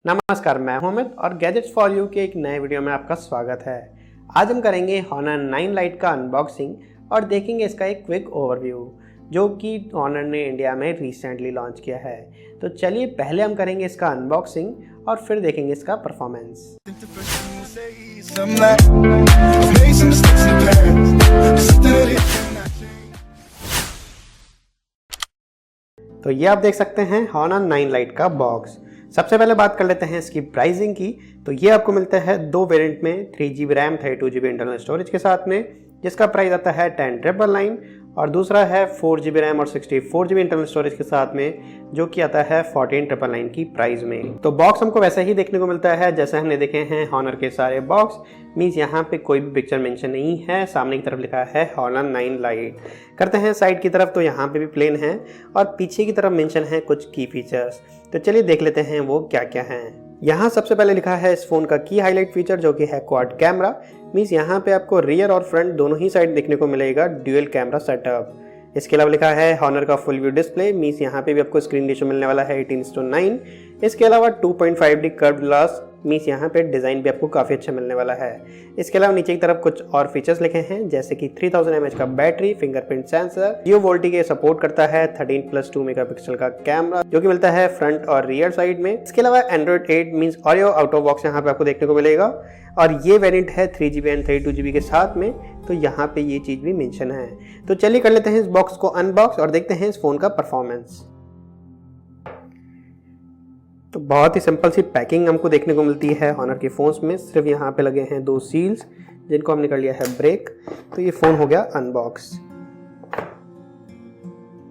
नमस्कार, मैं मोहम्मद और गैजेट्स फॉर यू के एक नए वीडियो में आपका स्वागत है। आज हम करेंगे Honor 9 Lite का अनबॉक्सिंग और देखेंगे इसका एक क्विक ओवरव्यू जो कि Honor ने इंडिया में रिसेंटली लॉन्च किया है। तो चलिए पहले हम करेंगे इसका अनबॉक्सिंग और फिर देखेंगे इसका परफॉर्मेंस। तो ये आप देख सकते हैं Honor 9 Lite का बॉक्स। सबसे पहले बात कर लेते हैं इसकी प्राइसिंग की। तो ये आपको मिलता है दो वेरिएंट में 3GB RAM 32GB internal storage के साथ में, जिसका प्राइस आता है 10,999 और दूसरा है 4GB रैम और 64GB इंटरनल स्टोरेज के साथ में, जो कि आता है 14,999 की प्राइस में। तो बॉक्स हमको वैसे ही देखने को मिलता है जैसे हमने देखे हैं Honor के सारे बॉक्स। मीन्स यहाँ पे कोई भी पिक्चर मेंशन नहीं है। सामने की तरफ लिखा है Honor 9 Lite। करते हैं साइड की तरफ, तो यहाँ पे भी प्लेन है और पीछे की तरफ मेंशन है कुछ की फीचर्स। तो चलिए देख लेते हैं वो क्या क्या हैं। यहाँ सबसे पहले लिखा है इस फोन का की हाईलाइट फीचर जो कि है क्वाड कैमरा। मीन्स यहाँ पे आपको रियर और फ्रंट दोनों ही साइड देखने को मिलेगा ड्यूअल कैमरा सेटअप। इसके अलावा लिखा है Honor का फुल व्यू डिस्प्ले। मीन्स यहाँ पे भी आपको स्क्रीन रेशियो मिलने वाला है 18:9। इसके अलावा 2.5D कर्व्ड ग्लास। मीन्स यहाँ पे डिज़ाइन भी आपको काफ़ी अच्छा मिलने वाला है। इसके अलावा नीचे की तरफ कुछ और फीचर्स लिखे हैं जैसे कि 3000 mAh का बैटरी, फिंगरप्रिंट सेंसर, जियो वोल्टी के सपोर्ट करता है, 13+2 मेगापिक्सल का कैमरा जो कि मिलता है फ्रंट और रियर साइड में। इसके अलावा Android 8 means audio out of box यहाँ पे आपको देखने को मिलेगा और ये वेरिएंट है 3GB एंड 32GB के साथ में। तो यहाँ पे ये चीज़ भी मेंशन है। तो चलिए कर लेते हैं इस बॉक्स को अनबॉक्स और देखते हैं इस फोन का परफॉर्मेंस। तो बहुत ही सिंपल सी पैकिंग हमको देखने को मिलती है Honor के फ़ोन्स में। सिर्फ यहाँ पे लगे हैं दो सील्स जिनको हमने कर लिया है ब्रेक। तो ये फ़ोन हो गया अनबॉक्स।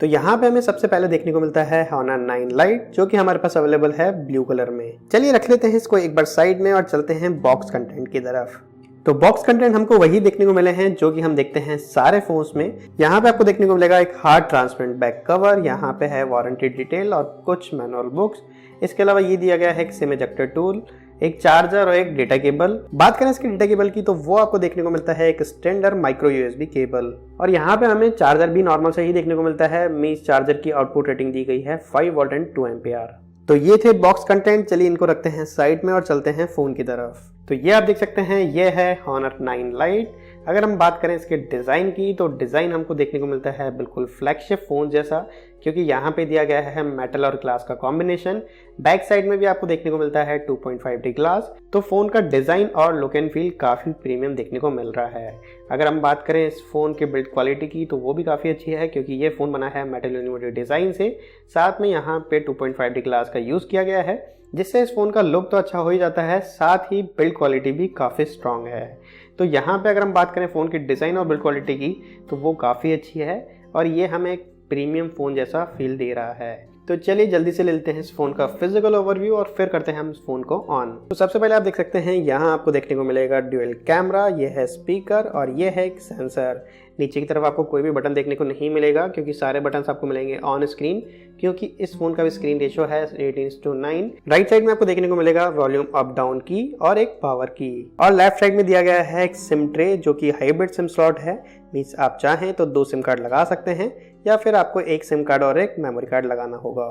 तो यहाँ पे हमें सबसे पहले देखने को मिलता है Honor 9 Lite जो कि हमारे पास अवेलेबल है ब्लू कलर में। चलिए रख लेते हैं इसको एक बार साइड में और चलते हैं बॉक्स कंटेंट की तरफ। तो बॉक्स कंटेंट हमको वही देखने को मिले हैं जो कि हम देखते हैं सारे फोन्स में। यहाँ पे आपको देखने को मिलेगा एक हार्ड ट्रांसपेरेंट बैक कवर, यहाँ पे है वारंटी डिटेल और कुछ मैनुअल बुक्स। इसके अलावा ये दिया गया है एक सिम इजेक्टर टूल, एक चार्जर और एक डेटा केबल। बात करें इसके डेटा केबल की तो वो आपको देखने को मिलता है एक स्टैंडर्ड माइक्रो यूएसबी केबल। और यहाँ पे हमें चार्जर भी नॉर्मल से ही देखने को मिलता है। मीन्स चार्जर की आउटपुट रेटिंग दी गई है 5 वोल्ट एंड 2 एम्पियर। तो ये थे बॉक्स कंटेंट। चलिए इनको रखते हैं साइड में और चलते हैं फोन की तरफ। तो ये आप देख सकते हैं ये है Honor 9 Lite। अगर हम बात करें इसके डिज़ाइन की तो डिज़ाइन हमको देखने को मिलता है बिल्कुल फ्लैगशिप फ़ोन जैसा, क्योंकि यहाँ पे दिया गया है मेटल और ग्लास का कॉम्बिनेशन। बैक साइड में भी आपको देखने को मिलता है 2.5D ग्लास। तो फ़ोन का डिज़ाइन और लुक एंड फील काफ़ी प्रीमियम देखने को मिल रहा है। अगर हम बात करें इस फ़ोन के बिल्ड क्वालिटी की तो वो भी काफ़ी अच्छी है, क्योंकि ये फ़ोन बना है मेटल यूनिवर्सिटी डिज़ाइन से। साथ में यहाँ पे 2.5D ग्लास का यूज़ किया गया है, जिससे इस फ़ोन का लुक तो अच्छा हो ही जाता है, साथ ही बिल्ड क्वालिटी भी काफ़ी स्ट्रॉन्ग है। तो यहाँ पे अगर हम बात करें फ़ोन की डिज़ाइन और बिल्ड क्वालिटी की तो वो काफ़ी अच्छी है और ये हमें एक प्रीमियम फ़ोन जैसा फील दे रहा है। तो चलिए जल्दी से ले लेते हैं इस फ़ोन का फिजिकल ओवरव्यू और फिर करते हैं हम इस फ़ोन को ऑन। तो सबसे पहले आप देख सकते हैं यहाँ आपको देखने को मिलेगा ड्यूअल कैमरा, ये है स्पीकर और ये है एक सेंसर। नीचे की तरफ आपको कोई भी बटन देखने को नहीं मिलेगा, क्योंकि सारे बटन आपको मिलेंगे ऑन स्क्रीन, क्योंकि इस फोन का भी स्क्रीन रेशियो है 18:9। राइट साइड में आपको देखने को मिलेगा वॉल्यूम अप डाउन की और एक पावर की। और लेफ्ट साइड में दिया गया है एक सिम ट्रे जो कि हाइब्रिड सिम स्लॉट है। मीन्स आप चाहें तो 2 सिम कार्ड लगा सकते हैं या फिर आपको एक सिम कार्ड और एक मेमोरी कार्ड लगाना होगा।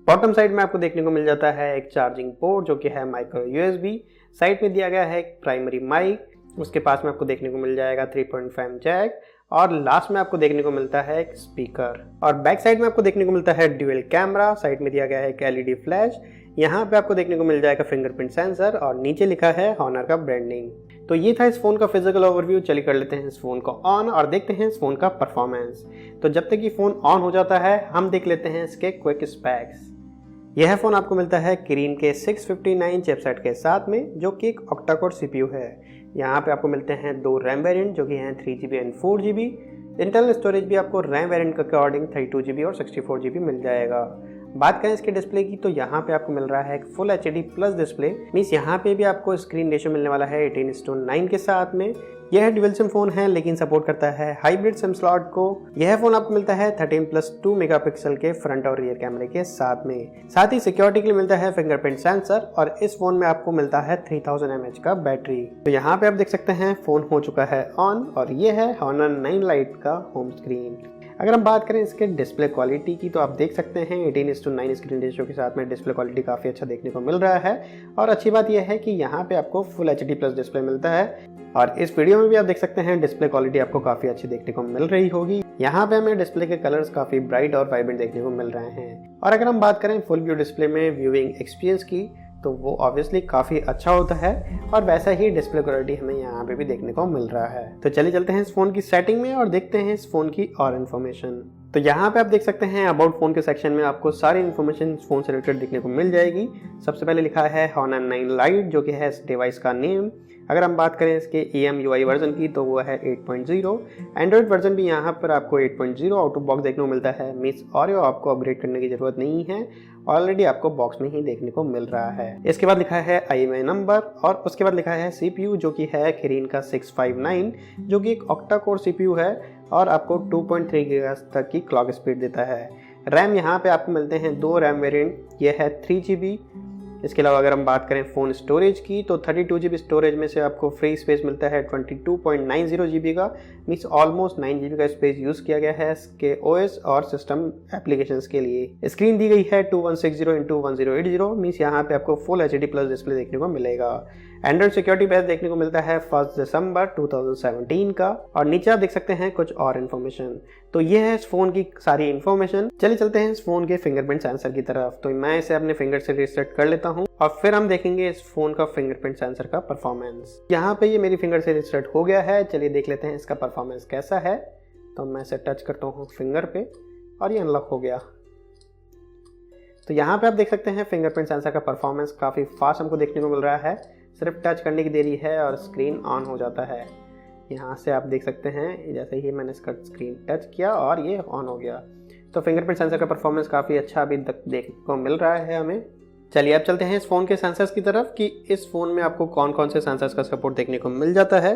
बॉटम साइड में आपको देखने को मिल जाता है एक चार्जिंग पोर्ट जो कि है माइक्रो यूएसबी। साइड में दिया गया है एक प्राइमरी माइक, उसके पास में आपको देखने को मिल जाएगा 3.5 जैक और लास्ट में आपको देखने को मिलता है एक स्पीकर। और बैक साइड में आपको देखने को मिलता है ड्यूअल कैमरा। साइड में दिया गया है एक एलईडी फ्लैश। यहाँ पे आपको देखने को मिल जाएगा फिंगरप्रिंट सेंसर और नीचे लिखा है Honor का ब्रांडिंग। तो ये था इस फोन का फिजिकल ओवरव्यू। चलिए कर लेते हैं इस फोन को ऑन और देखते हैं इस फोन का परफॉर्मेंस। तो जब तक ये फोन ऑन हो जाता है हम देख लेते हैं इसके क्विक स्पेक्स। यह फ़ोन आपको मिलता है Kirin के 659 चिपसेट के साथ में, जो कि एक ऑक्टा कोर सीपीयू है। यहाँ पे आपको मिलते हैं दो रैम वेरिएंट जो कि हैं 3GB and 4GB। Internal storage भी आपको रैम वेरिएंट के अकॉर्डिंग 32GB और 64GB मिल जाएगा। बात करें इसके डिस्प्ले की तो यहाँ पे आपको मिल रहा है एक full HD plus display. Means यहाँ पे भी आपको स्क्रीन रेशियो मिलने वाला है 18:9 के साथ में। यह ड्यूअल सिम फोन है लेकिन सपोर्ट करता है हाइब्रिड सिम स्लॉट को। यह फोन आपको मिलता है 13+2 मेगापिक्सल के फ्रंट और रियर कैमरे के साथ में। साथ ही सिक्योरिटी के लिए मिलता है फिंगरप्रिंट सेंसर और इस फोन में आपको मिलता है 3000 mAh का बैटरी। तो यहाँ पे आप देख सकते हैं फोन हो चुका है ऑन और ये है Honor 9 Lite का होम स्क्रीन। अगर हम बात करें इसके डिस्प्ले क्वालिटी की तो आप देख सकते हैं 18:9 स्क्रीन रेशियो के साथ में डिस्प्ले क्वालिटी काफ़ी अच्छा देखने को मिल रहा है। और अच्छी बात यह है कि यहाँ पे आपको फुल HD प्लस डिस्प्ले मिलता है और इस वीडियो में भी आप देख सकते हैं डिस्प्ले क्वालिटी आपको काफ़ी अच्छी देखने को मिल रही होगी। यहाँ पे हमें डिस्प्ले के कलर्स काफ़ी ब्राइट और वाइब्रेंट देखने को मिल रहे हैं। और अगर हम बात करें फुल व्यू डिस्प्ले में व्यूइंग एक्सपीरियंस की तो वो ऑब्वियसली काफ़ी अच्छा होता है और वैसा ही डिस्प्ले क्वालिटी हमें यहाँ पे भी देखने को मिल रहा है। तो चलिए चलते हैं इस फ़ोन की सेटिंग में और देखते हैं इस फ़ोन की और इन्फॉर्मेशन। तो यहाँ पे आप देख सकते हैं अबाउट फ़ोन के सेक्शन में आपको सारी इन्फॉर्मेशन इस फ़ोन से रिलेटेड देखने को मिल जाएगी। सबसे पहले लिखा है Honor 9 Lite जो कि है इस डिवाइस का नेम। अगर हम बात करें इसके EMUI वर्जन की तो वो है 8.0। एंड्रॉइड वर्जन भी यहाँ पर आपको 8.0 आउट ऑफ बॉक्स देखने को मिलता है। मीन्स ऑरियो आपको अपग्रेड करने की ज़रूरत नहीं है, ऑलरेडी आपको बॉक्स में ही देखने को मिल रहा है। इसके बाद लिखा है IMEI नंबर और उसके बाद लिखा है CPU जो कि है Kirin का 659 जो कि एक ऑक्टा कोर CPU है और आपको 2.3 GHz तक की क्लॉक स्पीड देता है। रैम यहाँ पे आपको मिलते हैं 2 रैम वेरिएंट, ये है 3GB। इसके अलावा अगर हम बात करें फ़ोन स्टोरेज की तो 32GB स्टोरेज में से आपको फ्री स्पेस मिलता है 22.90 GB का। मीन्स ऑलमोस्ट 9 GB का स्पेस यूज़ किया गया है इसके OS और सिस्टम एप्लीकेशंस के लिए। स्क्रीन दी गई है 2160x1080। मीन्स यहाँ पे आपको फुल HD प्लस डिस्प्ले देखने को मिलेगा। एंड्रॉइड सिक्योरिटी पैच देखने को मिलता है 1 दिसंबर 2017 का। और नीचे आप देख सकते हैं कुछ और इन्फॉर्मेशन। तो ये है इस फ़ोन की सारी इन्फॉर्मेशन। चलिए चलते हैं इस फ़ोन के फिंगरप्रिंट सेंसर की तरफ। तो मैं इसे अपने फिंगर से रीसेट कर लेता हूँ और फिर हम देखेंगे इस फ़ोन का फिंगरप्रिंट सेंसर का परफॉर्मेंस। यहाँ पे ये मेरी फिंगर से रीसेट हो गया है। चलिए देख लेते हैं इसका परफॉर्मेंस कैसा है। तो मैं इसे टच करता हूँ फिंगर पे और ये अनलॉक हो गया। तो यहाँ पे आप देख सकते हैं फिंगरप्रिंट सेंसर का परफॉर्मेंस काफ़ी फास्ट हमको देखने को मिल रहा है। सिर्फ टच करने की देरी है और स्क्रीन ऑन हो जाता है। यहाँ से आप देख सकते हैं जैसे ही मैंने इसका स्क्रीन टच किया और ये ऑन हो गया। तो फिंगरप्रिंट सेंसर का परफॉर्मेंस काफ़ी अच्छा अभी तक देखने को मिल रहा है हमें। चलिए अब चलते हैं इस फ़ोन के सेंसर्स की तरफ कि इस फ़ोन में आपको कौन कौन से सेंसर्स का सपोर्ट देखने को मिल जाता है।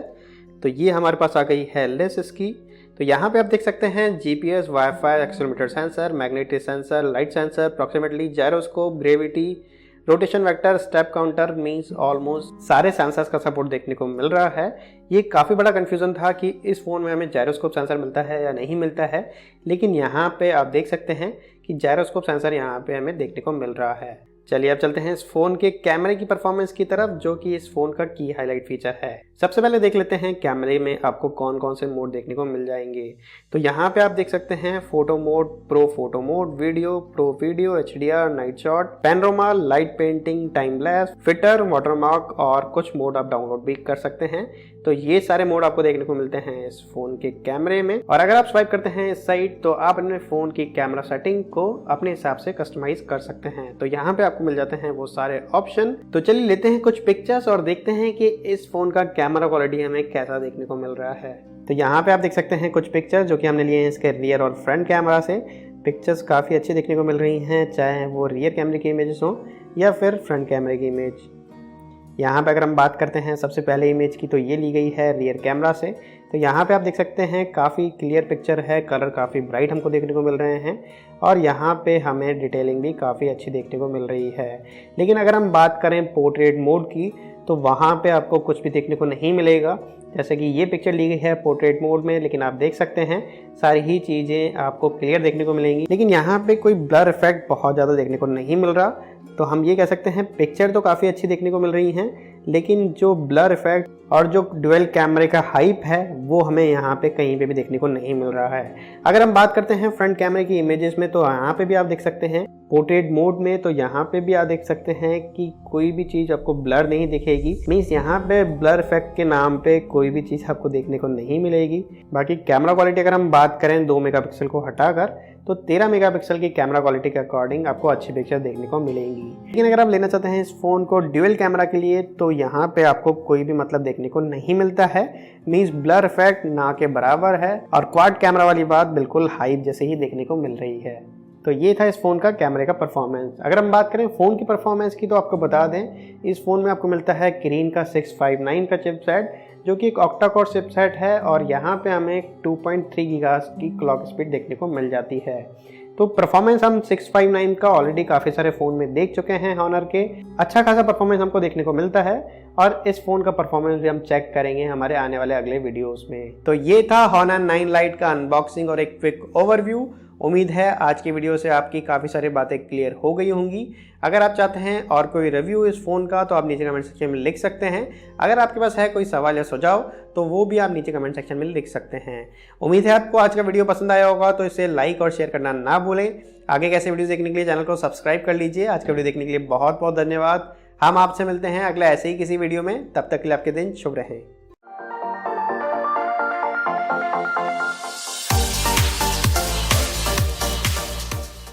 तो ये हमारे पास आ गई है लिस्ट इसकी। तो यहाँ पे आप देख सकते हैं GPS, wifi, accelerometer sensor, magnetic sensor, light sensor, proximity, gyroscope, gravity, rotation vector, step counter. Means almost सारे सेंसर्स का सपोर्ट देखने को मिल रहा है। ये काफ़ी बड़ा कन्फ्यूज़न था कि इस फ़ोन में हमें जायरोस्कोप सेंसर मिलता है या नहीं मिलता है, लेकिन यहाँ पे आप देख सकते हैं कि जायरोस्कोप सेंसर यहाँ पे हमें देखने को मिल रहा है। चलिए अब चलते हैं इस फ़ोन के कैमरे की परफॉर्मेंस की तरफ जो कि इस फ़ोन का की हाईलाइट फीचर है। सबसे पहले देख लेते हैं कैमरे में आपको कौन कौन से मोड देखने को मिल जाएंगे। तो यहाँ पे आप देख सकते हैं photo mode, pro photo mode, video, pro video, HDR, night shot, panorama, light painting, time lapse, fitter, watermark और कुछ मोड आप डाउनलोड भी कर सकते हैं। तो ये सारे मोड आपको देखने को मिलते हैं इस फ़ोन के कैमरे में। और अगर आप स्वाइप करते हैं इस साइड तो आप अपने फ़ोन की कैमरा सेटिंग को अपने हिसाब से कस्टमाइज कर सकते हैं। तो यहाँ पे आपको मिल जाते हैं वो सारे ऑप्शन। तो चलिए लेते हैं कुछ पिक्चर्स और देखते हैं कि इस फ़ोन का कैमरा क्वालिटी हमें कैसा देखने को मिल रहा है। तो यहाँ पे आप देख सकते हैं कुछ पिक्चर्स जो कि हमने लिए हैं इसके रियर और फ्रंट कैमरा से। पिक्चर्स काफ़ी अच्छी देखने को मिल रही हैं, चाहे वो रियर कैमरे की इमेजेस हों या फिर फ्रंट कैमरे की इमेज। यहाँ पे अगर हम बात करते हैं सबसे पहले इमेज की तो ये ली गई है रियर कैमरा से। तो यहाँ पे आप देख सकते हैं काफ़ी क्लियर पिक्चर है, कलर काफ़ी ब्राइट हमको देखने को मिल रहे हैं और यहाँ पे हमें डिटेलिंग भी काफ़ी अच्छी देखने को मिल रही है। लेकिन अगर हम बात करें पोर्ट्रेट मोड की तो वहाँ पे आपको कुछ भी देखने को नहीं मिलेगा। जैसे कि ये पिक्चर ली गई है पोर्ट्रेट मोड में, लेकिन आप देख सकते हैं सारी ही चीज़ें आपको क्लियर देखने को मिलेंगी। लेकिन यहाँ पे कोई ब्लर इफेक्ट बहुत ज़्यादा देखने को नहीं मिल रहा। तो हम ये कह सकते हैं पिक्चर तो काफ़ी अच्छी देखने को मिल रही हैं, लेकिन जो ब्लर इफेक्ट और जो डुअल कैमरे का हाइप है वो हमें यहाँ पे कहीं पे भी देखने को नहीं मिल रहा है। अगर हम बात करते हैं फ्रंट कैमरे की इमेजेस में तो यहाँ पे भी आप देख सकते हैं पोर्ट्रेट मोड में, तो यहाँ पे भी आप देख सकते हैं कि कोई भी चीज़ आपको ब्लर नहीं दिखेगी। मीन्स यहाँ पे ब्लर इफेक्ट के नाम पे कोई भी चीज़ आपको देखने को नहीं मिलेगी। बाकी कैमरा क्वालिटी अगर हम बात करें 2 मेगापिक्सल को हटाकर तो 13 मेगापिक्सल की कैमरा क्वालिटी के अकॉर्डिंग आपको अच्छी पिक्चर देखने को मिलेंगी। लेकिन अगर आप लेना चाहते हैं इस फ़ोन को ड्यूअल कैमरा के लिए तो यहाँ पे आपको कोई भी मतलब देखने को नहीं मिलता है। मीन्स ब्लर इफेक्ट ना के बराबर है और क्वाड कैमरा वाली बात बिल्कुल हाइप जैसे ही देखने को मिल रही है। तो ये था इस फ़ोन का कैमरे का परफॉर्मेंस। अगर हम बात करें फ़ोन की परफॉर्मेंस की तो आपको बता दें इस फ़ोन में आपको मिलता है किरीन का 659 का चिपसेट जो कि एक ऑक्टा कोर चिपसेट है और यहाँ पे हमें 2.3 गीगाहर्ट्ज़ की क्लॉक स्पीड देखने को मिल जाती है। तो परफॉर्मेंस हम 659 का ऑलरेडी काफ़ी सारे फ़ोन में देख चुके हैं हॉनर के। अच्छा खासा परफॉर्मेंस हमको देखने को मिलता है और इस फ़ोन का परफॉर्मेंस भी हम चेक करेंगे हमारे आने वाले अगले वीडियोस में। तो ये था हॉनर 9 लाइट का अनबॉक्सिंग और एक क्विक ओवरव्यू। उम्मीद है आज की वीडियो से आपकी काफ़ी सारी बातें क्लियर हो गई होंगी। अगर आप चाहते हैं और कोई रिव्यू इस फ़ोन का तो आप नीचे कमेंट सेक्शन में लिख सकते हैं। अगर आपके पास है कोई सवाल या सुझाव तो वो भी आप नीचे कमेंट सेक्शन में लिख सकते हैं। उम्मीद है आपको आज का वीडियो पसंद आया होगा, तो इसे लाइक और शेयर करना ना भूलें। आगे कैसे वीडियो देखने के लिए चैनल को सब्सक्राइब कर लीजिए। आज का वीडियो देखने के लिए बहुत बहुत धन्यवाद। हम आपसे मिलते हैं अगला ऐसे ही किसी वीडियो में। तब तक के लिए आपके दिन शुभ रहें।